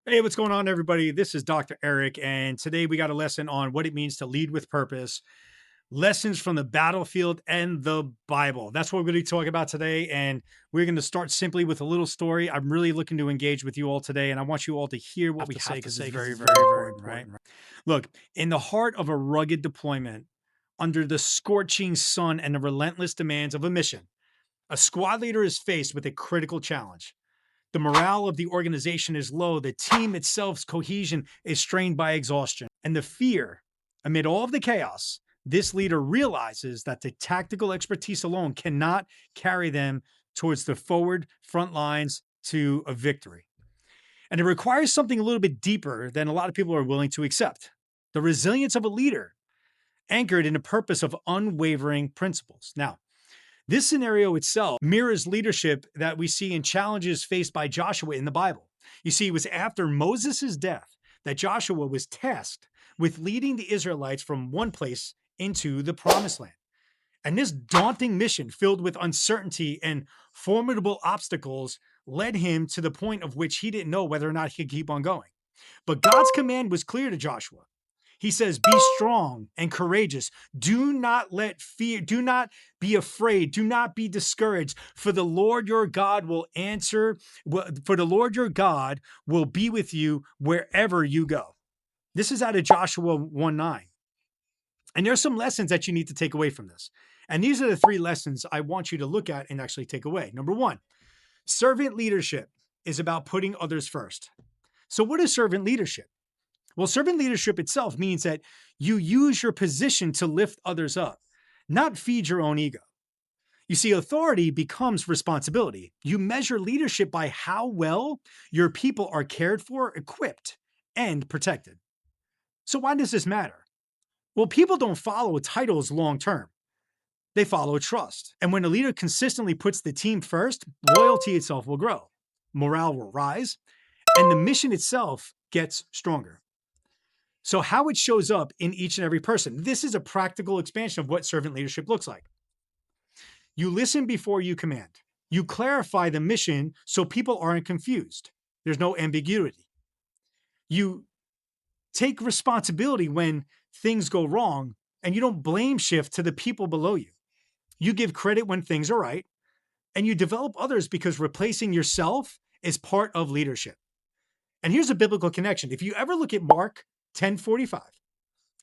Hey, what's going on, everybody? This is Dr. Eric, and today we got a lesson on what it means to lead with purpose, lessons from the battlefield and the Bible. That's what we're going to talk about today. And we're going to start simply with a little story. I'm really looking to engage with you all today, and I want you all to hear what we say because it's very, very important, right? Look, in the heart of a rugged deployment, under the scorching sun and the relentless demands of a mission, a squad leader is faced with a critical challenge. The morale of the organization is low. The team itself's cohesion is strained by exhaustion. And the fear amid all of the chaos, this leader realizes that the tactical expertise alone cannot carry them towards the forward front lines to a victory. And it requires something a little bit deeper than a lot of people are willing to accept: the resilience of a leader anchored in the purpose of unwavering principles. Now, this scenario itself mirrors leadership that we see in challenges faced by Joshua in the Bible. You see, it was after Moses' death that Joshua was tasked with leading the Israelites from one place into the promised land. And this daunting mission, filled with uncertainty and formidable obstacles, led him to the point of which he didn't know whether or not he could keep on going. But God's command was clear to Joshua. He says, "Be strong and courageous. Do not let fear, do not be afraid, do not be discouraged, for the Lord your God will answer, for the Lord your God will be with you wherever you go." This is out of Joshua 1:9. And there's some lessons that you need to take away from this. And these are the three lessons I want you to look at and actually take away. Number one, servant leadership is about putting others first. So, what is servant leadership? Well, servant leadership itself means that you use your position to lift others up, not feed your own ego. You see, authority becomes responsibility. You measure leadership by how well your people are cared for, equipped, and protected. So, why does this matter? Well, people don't follow titles long term, they follow trust. And when a leader consistently puts the team first, loyalty itself will grow, morale will rise, and the mission itself gets stronger. So, how it shows up in each and every person. This is a practical expansion of what servant leadership looks like. You listen before you command. You clarify the mission so people aren't confused. There's no ambiguity. You take responsibility when things go wrong, and you don't blame shift to the people below you. You give credit when things are right, and you develop others because replacing yourself is part of leadership. And here's a biblical connection. If you ever look at Mark 10:45,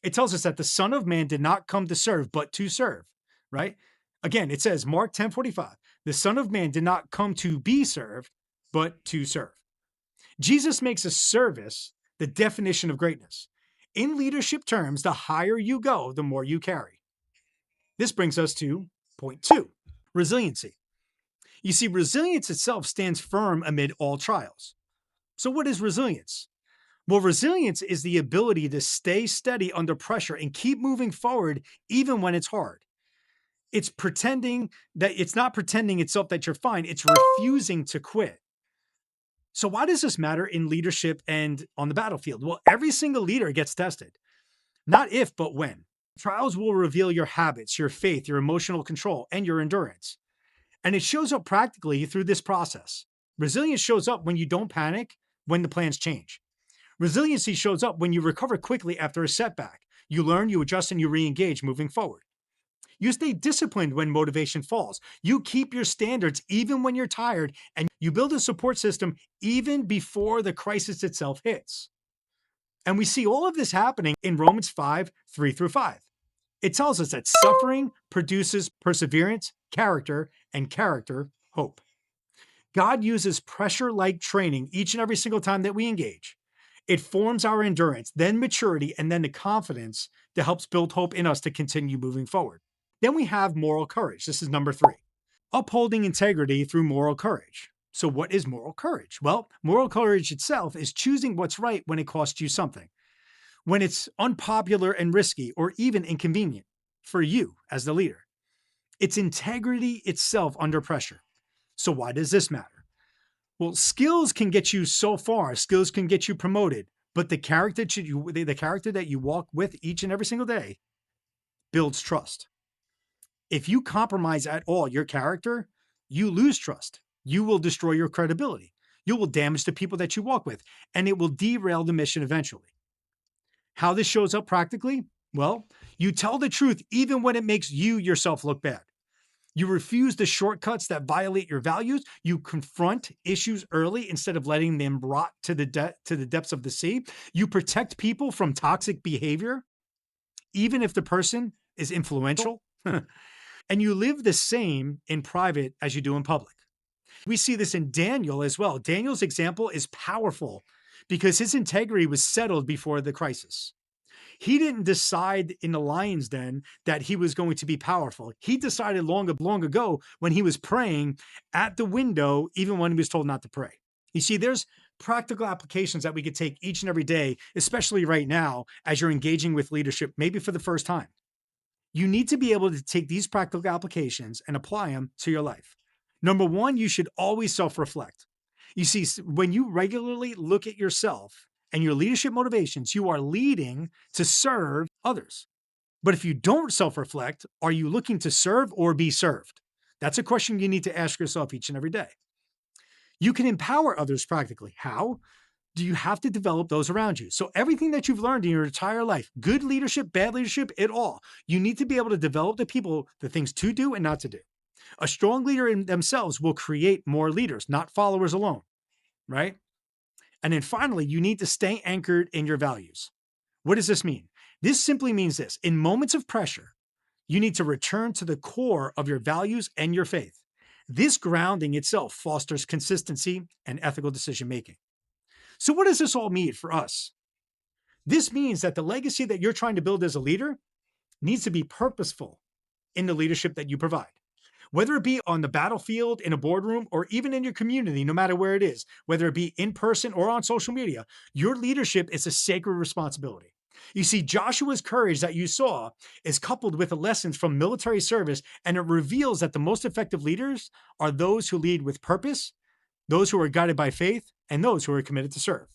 it tells us that the Son of Man did not come to serve, but to serve, right? Again, it says, Mark 10:45, the Son of Man did not come to be served, but to serve. Jesus makes a service the definition of greatness. In leadership terms, the higher you go, the more you carry. This brings us to point two, resiliency. You see, resilience itself stands firm amid all trials. So, what is resilience? Well, resilience is the ability to stay steady under pressure and keep moving forward even when it's hard. It's not pretending itself that you're fine, it's refusing to quit. So, why does this matter in leadership and on the battlefield? Well, every single leader gets tested, not if, but when. Trials will reveal your habits, your faith, your emotional control, and your endurance. And it shows up practically through this process. Resilience shows up when you don't panic when the plans change. Resiliency shows up when you recover quickly after a setback. You learn, you adjust, and you re engage moving forward. You stay disciplined when motivation falls. You keep your standards even when you're tired, and you build a support system even before the crisis itself hits. And we see all of this happening in Romans 5:3-5. It tells us that suffering produces perseverance, character, and character, hope. God uses pressure like training each and every single time that we engage. It forms our endurance, then maturity, and then the confidence that helps build hope in us to continue moving forward. Then we have moral courage. This is number three, upholding integrity through moral courage. So, what is moral courage? Well, moral courage itself is choosing what's right when it costs you something, when it's unpopular and risky or even inconvenient for you as the leader. It's integrity itself under pressure. So, why does this matter? Well, skills can get you so far, skills can get you promoted, but the character that you walk with each and every single day builds trust. If you compromise at all your character, you lose trust. You will destroy your credibility. you will damage the people that you walk with, and it will derail the mission eventually. How this shows up practically? Well, you tell the truth even when it makes you yourself look bad. You refuse the shortcuts that violate your values. You confront issues early instead of letting them rot to the depths of the sea. You protect people from toxic behavior, even if the person is influential. And you live the same in private as you do in public. We see this in Daniel as well. Daniel's example is powerful because his integrity was settled before the crisis. He didn't decide in the lion's den that he was going to be powerful. He decided long ago when he was praying at the window, even when he was told not to pray. You see, there's practical applications that we could take each and every day, especially right now as you're engaging with leadership, maybe for the first time. You need to be able to take these practical applications and apply them to your life. Number one, you should always self reflect. You see, when you regularly look at yourself and your leadership motivations, you are leading to serve others. But if you don't self reflect, are you looking to serve or be served? That's a question you need to ask yourself each and every day. You can empower others practically. How? Do you have to develop those around you? So, everything that you've learned in your entire life, good leadership, bad leadership, it all, you need to be able to develop the people, the things to do and not to do. A strong leader in themselves will create more leaders, not followers alone, right? And then finally, you need to stay anchored in your values. What does this mean? This simply means this: in moments of pressure, you need to return to the core of your values and your faith. This grounding itself fosters consistency and ethical decision making. So, what does this all mean for us? This means that the legacy that you're trying to build as a leader needs to be purposeful in the leadership that you provide. Whether it be on the battlefield, in a boardroom, or even in your community, no matter where it is, whether it be in person or on social media, your leadership is a sacred responsibility. You see, Joshua's courage that you saw is coupled with the lessons from military service, and it reveals that the most effective leaders are those who lead with purpose, those who are guided by faith, and those who are committed to serve.